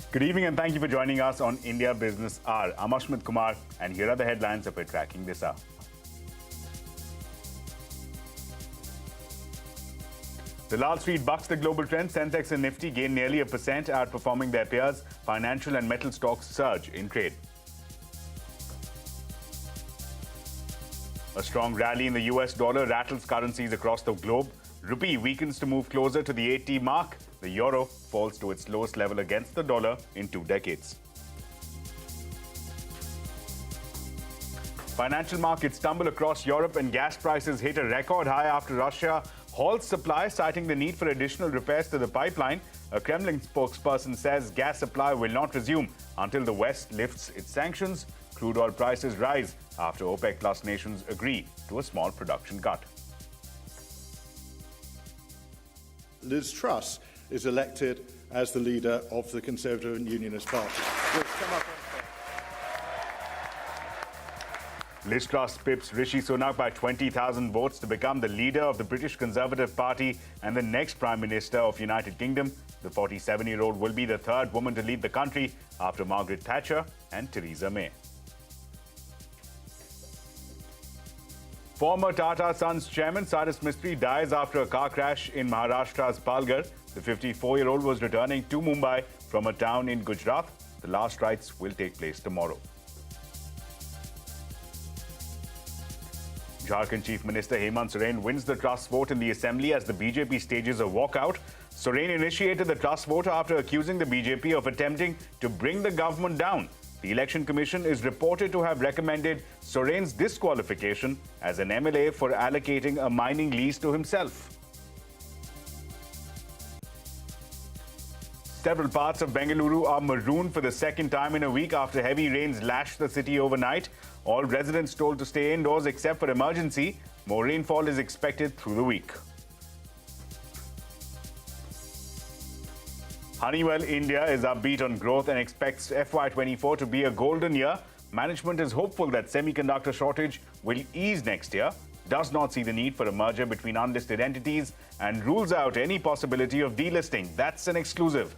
Good evening and thank you for joining us on India Business Hour. I'm Ashmit Kumar and here are the headlines that we're tracking this hour. The Wall Street bucks the global trend. Sensex and Nifty gain nearly 1%, outperforming their peers. Financial and metal stocks surge in trade. A strong rally in the US dollar rattles currencies across the globe. Rupee weakens to move closer to the 80 mark. The euro falls to its lowest level against the dollar in 2 decades. Financial markets tumble across Europe and gas prices hit a record high after Russia halts supply, citing the need for additional repairs to the pipeline. A Kremlin spokesperson says gas supply will not resume until the West lifts its sanctions. Crude oil prices rise after OPEC Plus nations agree to a small production cut. Liz Truss is elected as the leader of the Conservative and Unionist Party. Liz Truss pips Rishi Sunak by 20,000 votes to become the leader of the British Conservative Party and the next Prime Minister of United Kingdom. The 47-year-old will be the third woman to lead the country after Margaret Thatcher and Theresa May. Former Tata Sons chairman Cyrus Mistry dies after a car crash in Maharashtra's Palghar. The 54-year-old was returning to Mumbai from a town in Gujarat. The last rites will take place tomorrow. Jharkhand Chief Minister Hemant Soren wins the trust vote in the Assembly as the BJP stages a walkout. Soren initiated the trust vote after accusing the BJP of attempting to bring the government down. The Election Commission is reported to have recommended Soren's disqualification as an MLA for allocating a mining lease to himself. Several parts of Bengaluru are marooned for the second time in a week after heavy rains lashed the city overnight. All residents told to stay indoors except for emergency. More rainfall is expected through the week. Honeywell India is upbeat on growth and expects FY24 to be a golden year. Management is hopeful that semiconductor shortage will ease next year, does not see the need for a merger between unlisted entities, and rules out any possibility of delisting. That's an exclusive.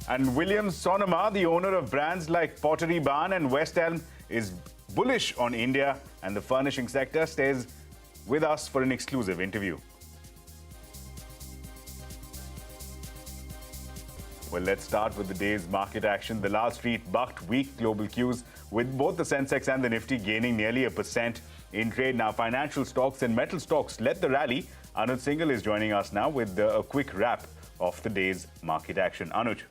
And William Sonoma, the owner of brands like Pottery Barn and West Elm, is bullish on India and the furnishing sector. Stays with us for an exclusive interview. Well, let's start with the day's market action. The Wall Street bucked weak global cues, with both the Sensex and the Nifty gaining nearly 1% in trade. Now, financial stocks and metal stocks led the rally. Anuj Singhal is joining us now with a quick wrap of the day's market action. Anuj.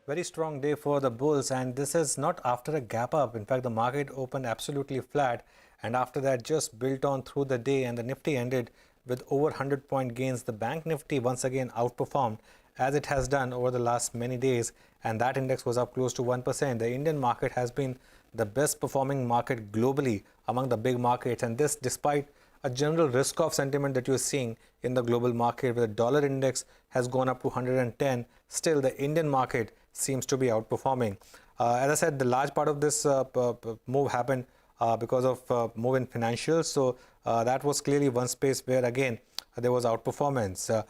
Very strong day for the bulls, and this is not after a gap up. In fact, the market opened absolutely flat, and after that just built on through the day, and the Nifty ended with over 100-point gains. The Bank Nifty once again outperformed as it has done over the last many days, and that index was up close to 1%. The Indian market has been the best performing market globally among the big markets, and this despite a general risk-off sentiment that you're seeing in the global market, where the dollar index has gone up to 110. Still, the Indian market seems to be outperforming. As I said, the large part of this move happened because of move in financials. So that was clearly one space where, again, there was outperformance.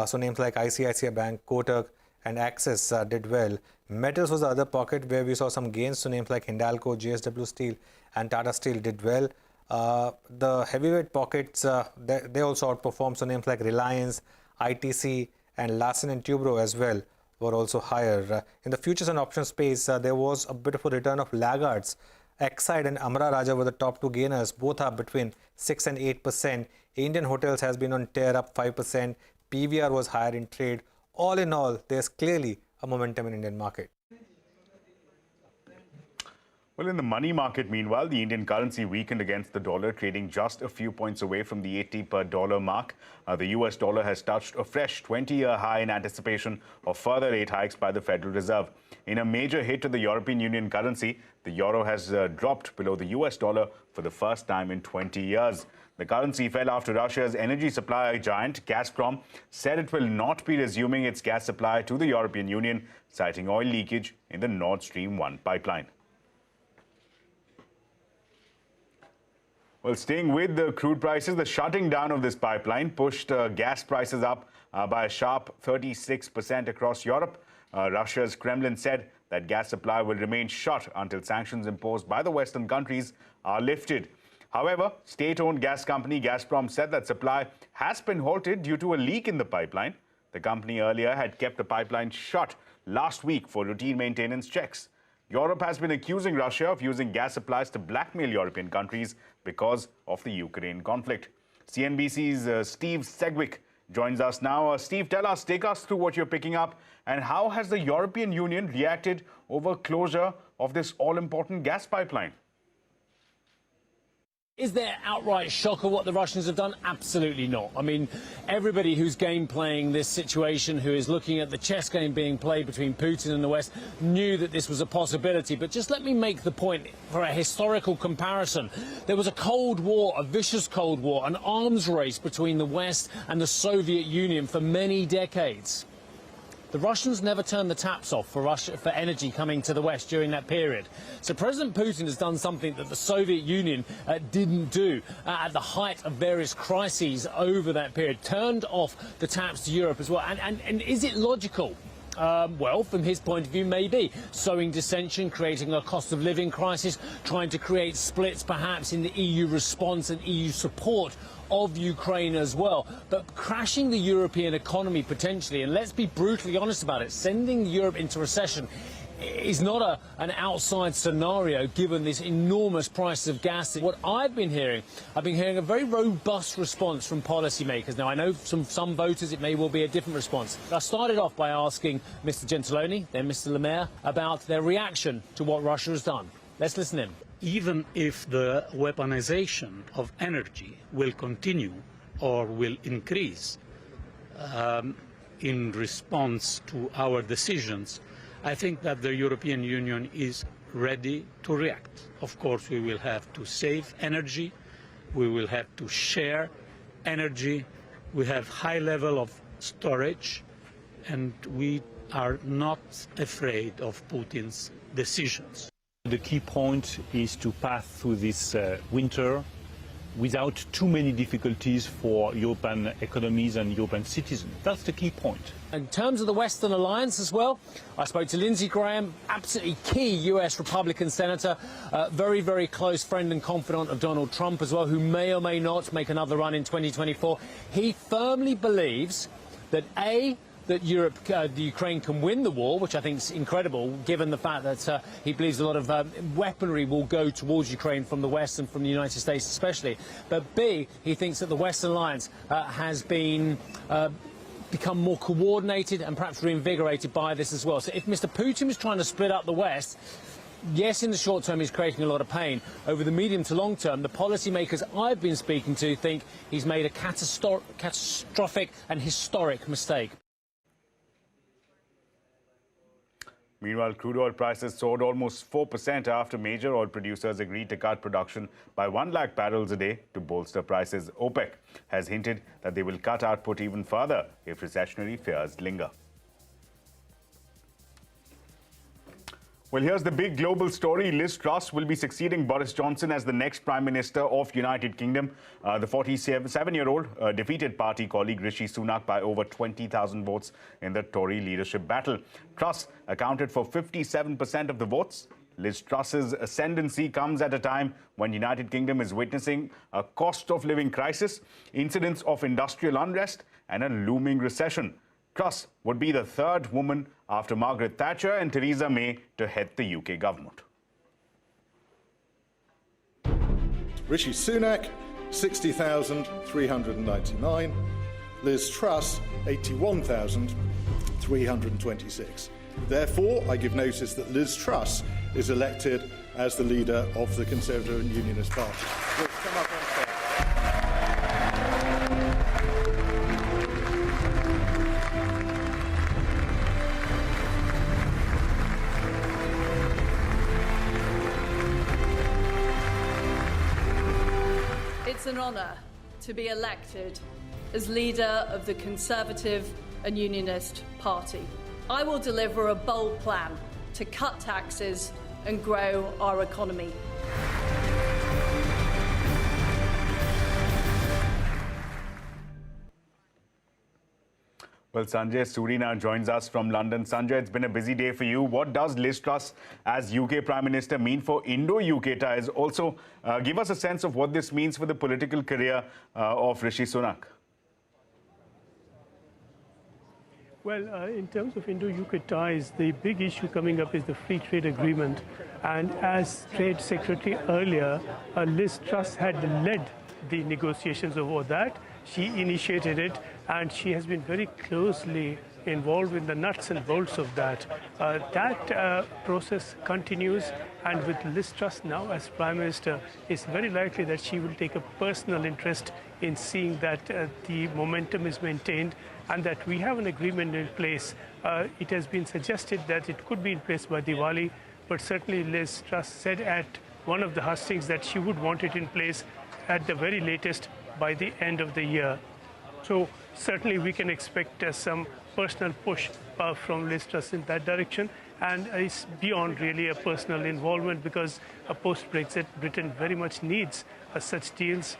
So names like ICICI Bank, Kotak, and Axis did well. Metals was the other pocket where we saw some gains. So names like Hindalco, JSW Steel, and Tata Steel did well. The heavyweight pockets, they also outperformed. So names like Reliance, ITC, and Larsen & Toubro as well were also higher. In the futures and options space, there was a bit of a return of laggards. Exide and Amara Raja were the top two gainers, both up between 6 and 8%. Indian Hotels has been on tear, up 5%. PVR was higher in trade. All in all, there's clearly a momentum in Indian market. Well, in the money market, meanwhile, the Indian currency weakened against the dollar, trading just a few points away from the 80 per dollar mark. The US dollar has touched a fresh 20-year high in anticipation of further rate hikes by the Federal Reserve. In a major hit to the European Union currency, the euro has dropped below the US dollar for the first time in 20 years. The currency fell after Russia's energy supply giant Gazprom said it will not be resuming its gas supply to the European Union, citing oil leakage in the Nord Stream 1 pipeline. Well, staying with the crude prices, the shutting down of this pipeline pushed gas prices up by a sharp 36% across Europe. Russia's Kremlin said that gas supply will remain shut until sanctions imposed by the Western countries are lifted. However, state-owned gas company Gazprom said that supply has been halted due to a leak in the pipeline. The company earlier had kept the pipeline shut last week for routine maintenance checks. Europe has been accusing Russia of using gas supplies to blackmail European countries because of the Ukraine conflict. CNBC's Steve Segwick joins us now. Steve, take us through what you're picking up and how has the European Union reacted over closure of this all-important gas pipeline? Is there outright shock of what the Russians have done? Absolutely not. I mean, everybody who's game playing this situation, who is looking at the chess game being played between Putin and the West, knew that this was a possibility. But just let me make the point for a historical comparison. There was a Cold War, a vicious Cold War, an arms race between the West and the Soviet Union for many decades. The Russians never turned the taps off for energy coming to the West during that period. So President Putin has done something that the Soviet Union didn't do at the height of various crises over that period, turned off the taps to Europe as well. And is it logical? Well, from his point of view, maybe. Sowing dissension, creating a cost of living crisis, trying to create splits perhaps in the EU response and EU support of Ukraine as well. But crashing the European economy potentially, and let's be brutally honest about it, sending Europe into recession is not an outside scenario given this enormous price of gas. What I've been hearing a very robust response from policymakers. Now, I know from some voters it may well be a different response. I started off by asking Mr. Gentiloni, then Mr. Le Maire, about their reaction to what Russia has done. Let's listen in. Even if the weaponization of energy will continue or will increase in response to our decisions, I think that the European Union is ready to react. Of course, we will have to save energy, we will have to share energy, we have high level of storage, and we are not afraid of Putin's decisions. The key point is to pass through this winter without too many difficulties for European economies and European citizens. That's the key point. In terms of the Western alliance as well, I spoke to Lindsey Graham, absolutely key US Republican senator, very, very close friend and confidant of Donald Trump as well, who may or may not make another run in 2024. He firmly believes that that the Ukraine can win the war, which I think is incredible, given the fact that he believes a lot of weaponry will go towards Ukraine from the West and from the United States especially. But B, he thinks that the Western alliance has been become more coordinated and perhaps reinvigorated by this as well. So if Mr. Putin is trying to split up the West, yes, in the short term he's creating a lot of pain. Over the medium to long term, the policymakers I've been speaking to think he's made a catastrophic and historic mistake. Meanwhile, crude oil prices soared almost 4% after major oil producers agreed to cut production by 1 lakh barrels a day to bolster prices. OPEC has hinted that they will cut output even further if recessionary fears linger. Well, here's the big global story. Liz Truss will be succeeding Boris Johnson as the next Prime Minister of United Kingdom. The 47-year-old defeated party colleague Rishi Sunak by over 20,000 votes in the Tory leadership battle. Truss accounted for 57% of the votes. Liz Truss's ascendancy comes at a time when United Kingdom is witnessing a cost of living crisis, incidents of industrial unrest, and a looming recession. Truss would be the third woman after Margaret Thatcher and Theresa May to head the UK government. Rishi Sunak, 60,399. Liz Truss, 81,326. Therefore, I give notice that Liz Truss is elected as the leader of the Conservative and Unionist Party. We'll come up on stage. It's an honour to be elected as leader of the Conservative and Unionist Party. I will deliver a bold plan to cut taxes and grow our economy. Well, Sanjay Suri now joins us from London. Sanjay, it's been a busy day for you. What does Liz Truss as UK Prime Minister mean for Indo-UK ties? Also, give us a sense of what this means for the political career of Rishi Sunak. Well, in terms of Indo-UK ties, the big issue coming up is the free trade agreement. And as Trade Secretary earlier, Liz Truss had led the negotiations over that. She initiated it, and she has been very closely involved in the nuts and bolts of that. That process continues, and with Liz Truss now as Prime Minister, it's very likely that she will take a personal interest in seeing that the momentum is maintained and that we have an agreement in place. It has been suggested that it could be in place by Diwali, but certainly Liz Truss said at one of the hustings that she would want it in place at the very latest by the end of the year. So certainly we can expect some personal push from Liz Truss in that direction, and it's beyond really a personal involvement because post-Brexit, Britain very much needs such deals.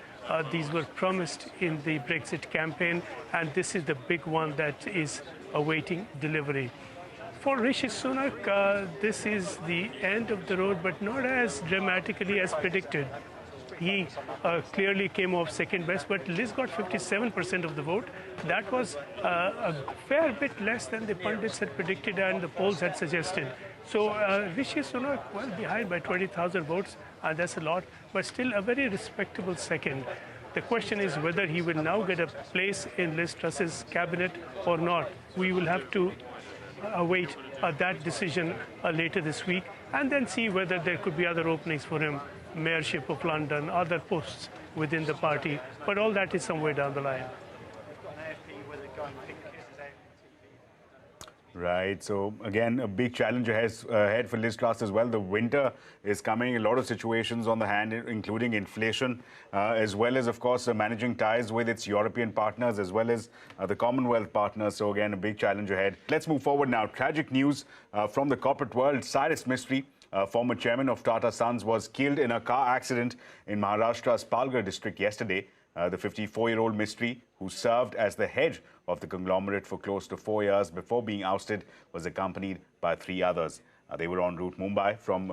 These were promised in the Brexit campaign, and this is the big one that is awaiting delivery. For Rishi Sunak, this is the end of the road, but not as dramatically as predicted. He clearly came off second best, but Liz got 57% of the vote. That was a fair bit less than the pundits had predicted and the polls had suggested. So Rishi Sunak, well, behind by 20,000 votes, that's a lot, but still a very respectable second. The question is whether he will now get a place in Liz Truss's cabinet or not. We will have to await that decision later this week and then see whether there could be other openings for him. Mayorship of London, other posts within the party, but all that is somewhere down the line. Right. So, again, a big challenge ahead for Liz Truss as well. The winter is coming, a lot of situations on the hand, including inflation, as well as, of course, managing ties with its European partners, as well as the Commonwealth partners. So, again, a big challenge ahead. Let's move forward now. Tragic news from the corporate world. Cyrus Mistry, former chairman of Tata Sons, was killed in a car accident in Maharashtra's Palghar district yesterday. The 54-year-old Mistry, who served as the head of the conglomerate for close to 4 years before being ousted, was accompanied by 3 others. They were en route Mumbai from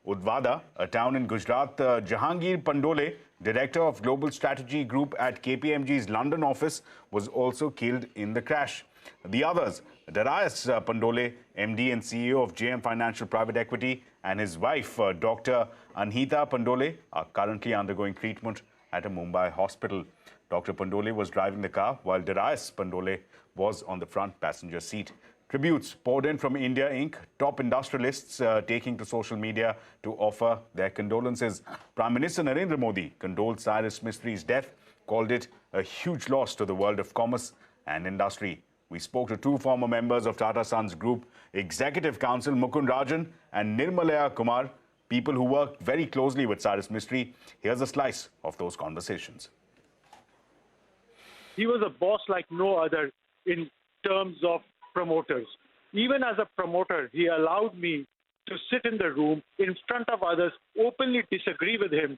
Udvada, a town in Gujarat. Jahangir Pandole, director of Global Strategy Group at KPMG's London office, was also killed in the crash. The others, Darius Pandole, MD and CEO of JM Financial Private Equity, and his wife, Dr. Anhita Pandole, are currently undergoing treatment at a Mumbai hospital. Dr. Pandole was driving the car while Darius Pandole was on the front passenger seat. Tributes poured in from India Inc., top industrialists taking to social media to offer their condolences. Prime Minister Narendra Modi condoled Cyrus Mistry's death, called it a huge loss to the world of commerce and industry. We spoke to 2 former members of Tata Sons Group Executive Council, Mukund Rajan and Nirmalaya Kumar, people who worked very closely with Cyrus Mistry. Here's a slice of those conversations. He was a boss like no other in terms of promoters. Even as a promoter, he allowed me to sit in the room in front of others, openly disagree with him,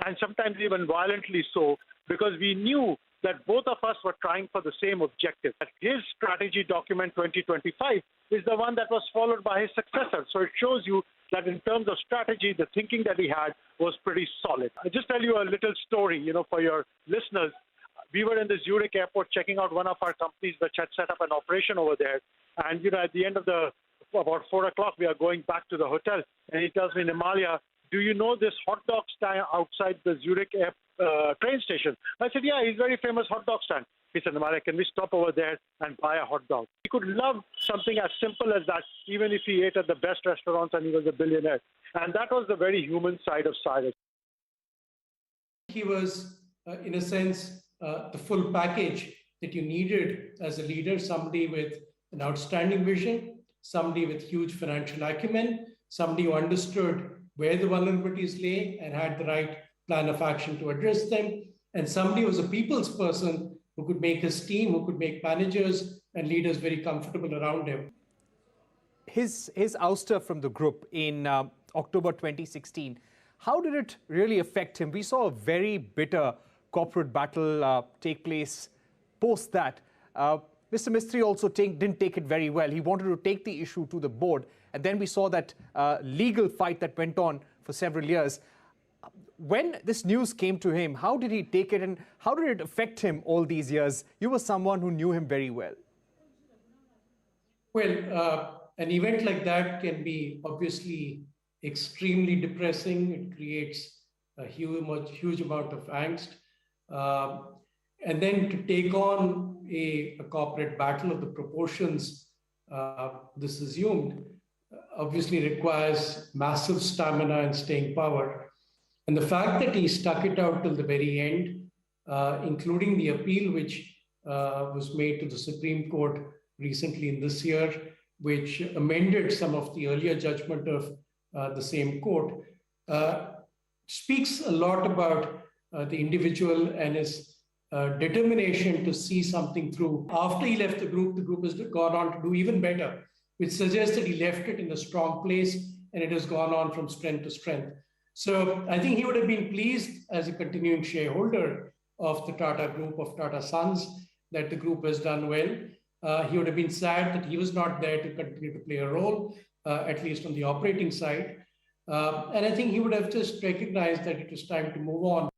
and sometimes even violently so, because we knew that both of us were trying for the same objective. His strategy document 2025 is the one that was followed by his successor. So it shows you that in terms of strategy, the thinking that he had was pretty solid. I'll just tell you a little story, for your listeners. We were in the Zurich airport checking out one of our companies which had set up an operation over there. And, at the end of about 4 o'clock, we are going back to the hotel. And he tells me, Nirmalaya, do you know this hot dog stand outside the Zurich train station? I said, yeah, he's a very famous hot dog stand. He said, Nirmalaya, can we stop over there and buy a hot dog? He could love something as simple as that, even if he ate at the best restaurants and he was a billionaire. And that was the very human side of Cyrus. He was, in a sense, the full package that you needed as a leader, somebody with an outstanding vision, somebody with huge financial acumen, somebody who understood where the vulnerabilities lay and had the right plan of action to address them, and somebody who was a people's person who could make his team, who could make managers and leaders very comfortable around him. His ouster from the group in October 2016, how did it really affect him? We saw a very bitter corporate battle take place post that. Mr. Mistry also didn't take it very well. He wanted to take the issue to the board, and then we saw that legal fight that went on for several years. When this news came to him, how did he take it, and how did it affect him all these years? You were someone who knew him very well. Well, an event like that can be obviously extremely depressing. It creates a huge amount of angst. And then to take on a corporate battle of the proportions this assumed obviously requires massive stamina and staying power. And the fact that he stuck it out till the very end, including the appeal which was made to the Supreme Court recently in this year, which amended some of the earlier judgment of the same court, speaks a lot about the individual and his determination to see something through. After he left the group has gone on to do even better, which suggests that he left it in a strong place and it has gone on from strength to strength. So I think he would have been pleased as a continuing shareholder of the Tata Group, of Tata Sons, that the group has done well. He would have been sad that he was not there to continue to play a role, at least on the operating side. And I think he would have just recognized that it was time to move on.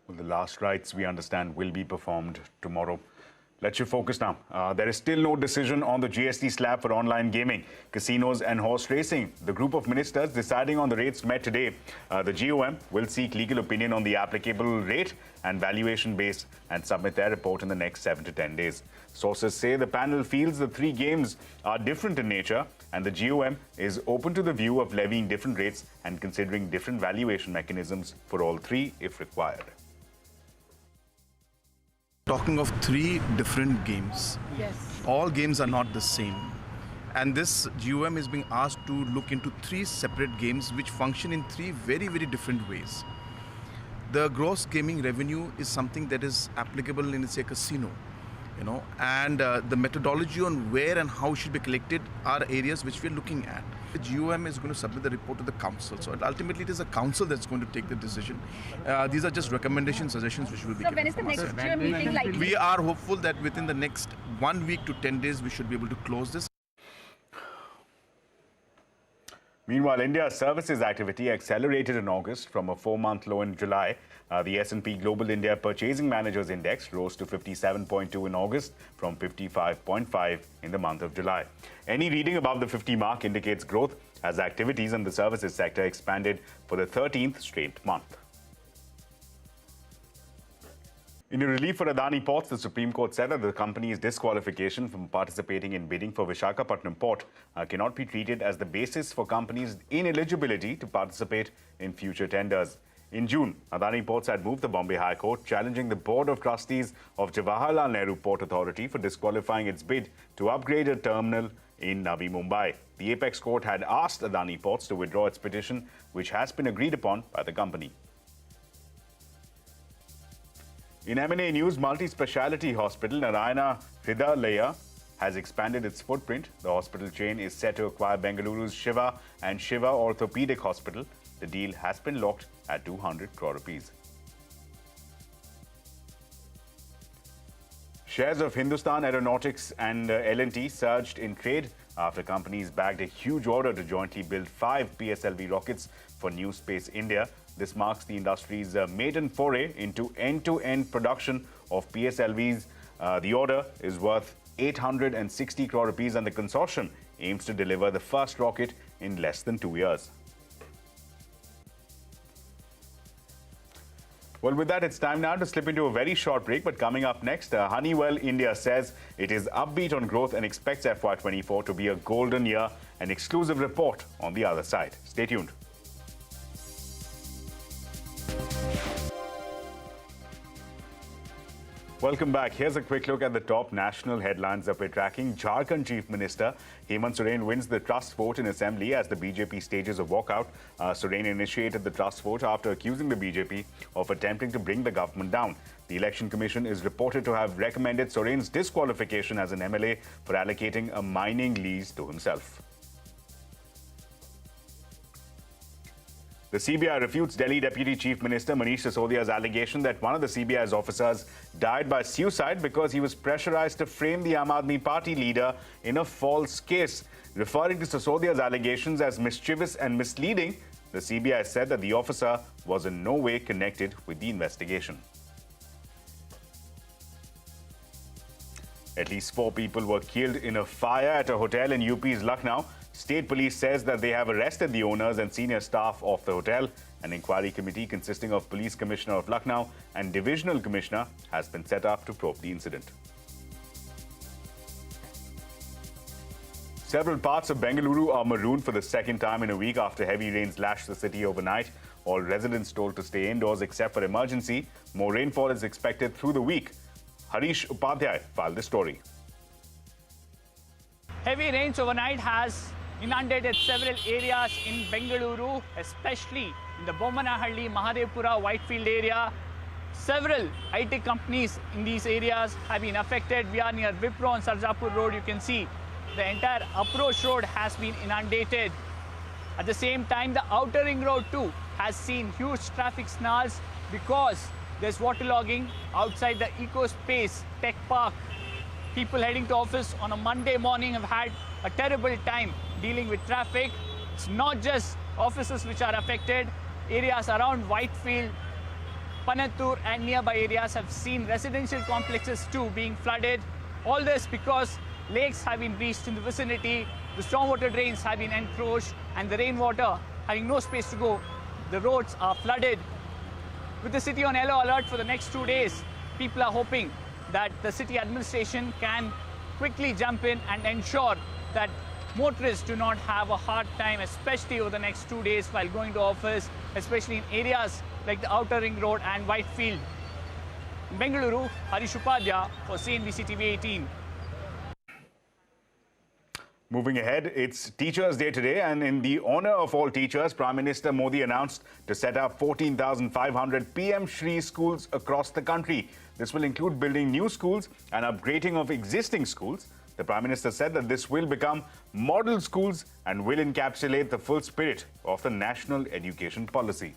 Well, the last rites, we understand, will be performed tomorrow. Let's shift focus now. There is still no decision on the GST slab for online gaming, casinos and horse racing. The group of ministers deciding on the rates met today. The GOM will seek legal opinion on the applicable rate and valuation base and submit their report in the next 7 to 10 days. Sources say the panel feels the three games are different in nature and the GOM is open to the view of levying different rates and considering different valuation mechanisms for all three if required. Talking of three different games. Yes. All games are not the same. And this GOM is being asked to look into three separate games which function in three very, very different ways. The gross gaming revenue is something that is applicable in, say, a casino, and the methodology on where and how it should be collected are areas which we are looking at. The GOM is going to submit the report to the council. So ultimately, it is a council that's going to take the decision. These are just recommendations, suggestions which will be given. So when is the next GOM meeting likely? We are hopeful that within the next 1 week to 10 days, we should be able to close this. Meanwhile, India's services activity accelerated in August from a 4-month low in July. The S&P Global India Purchasing Managers Index rose to 57.2 in August from 55.5 in the month of July. Any reading above the 50 mark indicates growth as activities in the services sector expanded for the 13th straight month. In a relief for Adani Ports, the Supreme Court said that the company's disqualification from participating in bidding for Visakhapatnam Port cannot be treated as the basis for companies' ineligibility to participate in future tenders. In June, Adani Ports had moved the Bombay High Court, challenging the Board of Trustees of Jawaharlal Nehru Port Authority for disqualifying its bid to upgrade a terminal in Navi Mumbai. The Apex Court had asked Adani Ports to withdraw its petition, which has been agreed upon by the company. In M&A news, multi-speciality hospital Narayana Hridayalaya has expanded its footprint. The hospital chain is set to acquire Bengaluru's Shiva and Shiva Orthopedic Hospital. The deal has been locked at 200 crore rupees. Shares of Hindustan Aeronautics and L&T surged in trade after companies bagged a huge order to jointly build 5 PSLV rockets for New Space India. This marks the industry's maiden foray into end-to-end production of PSLVs. The order is worth 860 crore rupees and the consortium aims to deliver the first rocket in less than 2 years. Well, with that, it's time now to slip into a very short break. But coming up next, Honeywell India says it is upbeat on growth and expects FY24 to be a golden year. An exclusive report on the other side. Stay tuned. Welcome back. Here's a quick look at the top national headlines that we're tracking. Jharkhand Chief Minister Hemant Soren wins the trust vote in Assembly as the BJP stages a walkout. Soren initiated the trust vote after accusing the BJP of attempting to bring the government down. The Election Commission is reported to have recommended Soren's disqualification as an MLA for allocating a mining lease to himself. The CBI refutes Delhi Deputy Chief Minister Manish Sisodia's allegation that one of the CBI's officers died by suicide because he was pressurized to frame the Aam Aadmi Party leader in a false case. Referring to Sisodia's allegations as mischievous and misleading, the CBI said that the officer was in no way connected with the investigation. At least 4 people were killed in a fire at a hotel in UP's Lucknow. State police says that they have arrested the owners and senior staff of the hotel. An inquiry committee consisting of Police Commissioner of Lucknow and Divisional Commissioner has been set up to probe the incident. Several parts of Bengaluru are marooned for the second time in a week after heavy rains lashed the city overnight. All residents told to stay indoors except for emergency. More rainfall is expected through the week. Harish Upadhyay filed this story. Heavy rains overnight has inundated several areas in Bengaluru, especially in the Bomanahalli, Mahadevpura, Whitefield area. Several IT companies in these areas have been affected. We are near Wipro and Sarjapur Road. You can see the entire approach road has been inundated. At the same time, the outer ring road too has seen huge traffic snarls because there's waterlogging outside the Eco Space Tech Park. People heading to office on a Monday morning have had a terrible time dealing with traffic. It's not just offices which are affected. Areas around Whitefield, Panattur and nearby areas have seen residential complexes too being flooded. All this because lakes have been breached in the vicinity, the stormwater drains have been encroached, and the rainwater having no space to go, the roads are flooded. With the city on yellow alert for the next 2 days, people are hoping that the city administration can quickly jump in and ensure that motorists do not have a hard time, especially over the next 2 days while going to office, especially in areas like the Outer Ring Road and Whitefield. In Bengaluru, Harish Upadhyay for CNBC-TV18. Moving ahead, it's Teachers' Day today, and in the honor of all teachers, Prime Minister Modi announced to set up 14,500 PM Shri schools across the country. This will include building new schools and upgrading of existing schools. The Prime Minister said that this will become model schools and will encapsulate the full spirit of the national education policy.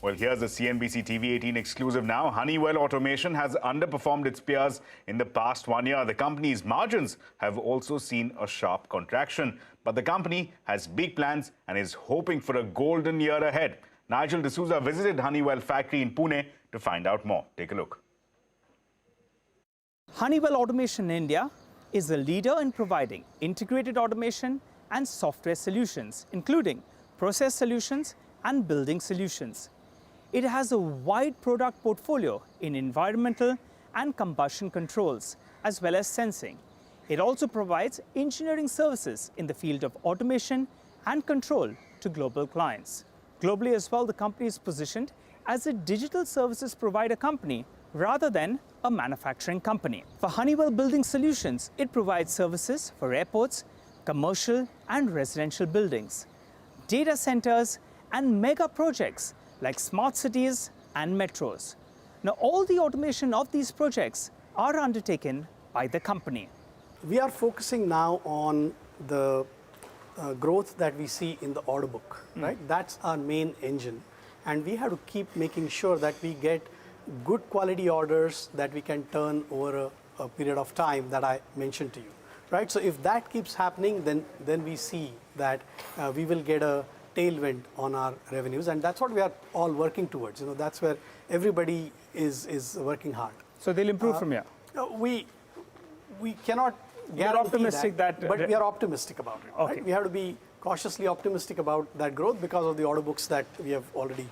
Well, here's a CNBC TV18 exclusive now. Honeywell Automation has underperformed its peers in the past 1 year. The company's margins have also seen a sharp contraction. But the company has big plans and is hoping for a golden year ahead. Nigel D'Souza visited Honeywell factory in Pune to find out more. Take a look. Honeywell Automation India is a leader in providing integrated automation and software solutions, including process solutions and building solutions. It has a wide product portfolio in environmental and combustion controls, as well as sensing. It also provides engineering services in the field of automation and control to global clients. Globally as well, the company is positioned as a digital services provider company rather than a manufacturing company. For Honeywell Building Solutions, it provides services for airports, commercial and residential buildings, data centers, and mega projects like smart cities and metros. Now, all the automation of these projects are undertaken by the company. We are focusing now on the growth that we see in the order book, right? That's our main engine. And we have to keep making sure that we get good quality orders that we can turn over a period of time that I mentioned to you, right? So if that keeps happening, then we see that we will get a tailwind on our revenues, and that's what we are all working towards. That's where everybody is working hard. So they'll improve from here? We cannot guarantee optimistic that but we are optimistic about it. Okay. Right? We have to be cautiously optimistic about that growth because of the order books that we have already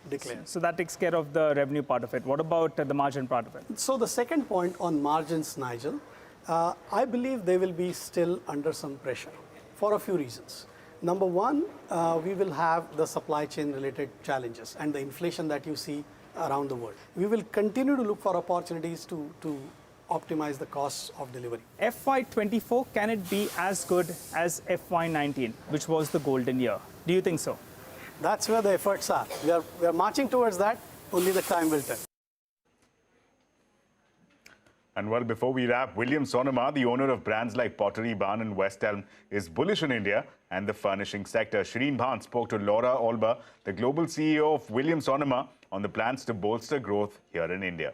declared. So that takes care of the revenue part of it. What about the margin part of it? So the second point on margins, Nigel, I believe they will be still under some pressure for a few reasons. Number one, we will have the supply chain related challenges and the inflation that you see around the world. We will continue to look for opportunities to optimize the costs of delivery. FY24, can it be as good as FY19, which was the golden year? Do you think so? That's where the efforts are. We are marching towards that. Only the time will tell. And well, before we wrap, William Sonoma, the owner of brands like Pottery Barn and West Elm, is bullish on India and the furnishing sector. Shireen Bhan spoke to Laura Olber, the global CEO of William Sonoma, on the plans to bolster growth here in India.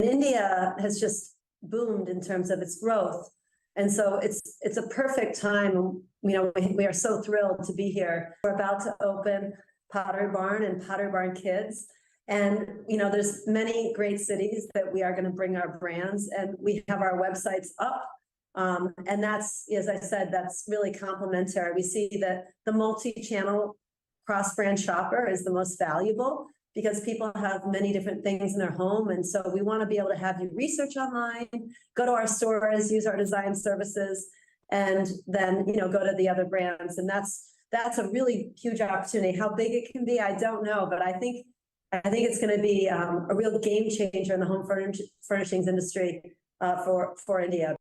India has just boomed in terms of its growth. And so it's a perfect time. We are so thrilled to be here. We're about to open Pottery Barn and Pottery Barn Kids. And, there's many great cities that we are going to bring our brands, and we have our websites up. And that's, as I said, that's really complementary. We see that the multi-channel cross-brand shopper is the most valuable because people have many different things in their home. And so we want to be able to have you research online, go to our stores, use our design services, and then, go to the other brands. And that's a really huge opportunity. How big it can be, I don't know, but I think it's going to be a real game changer in the home furnishings industry for India.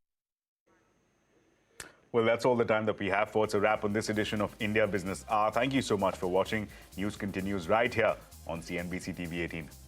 Well, that's all the time that we have for. It's a wrap on this edition of India Business Hour. Thank you so much for watching. News continues right here on CNBC TV 18.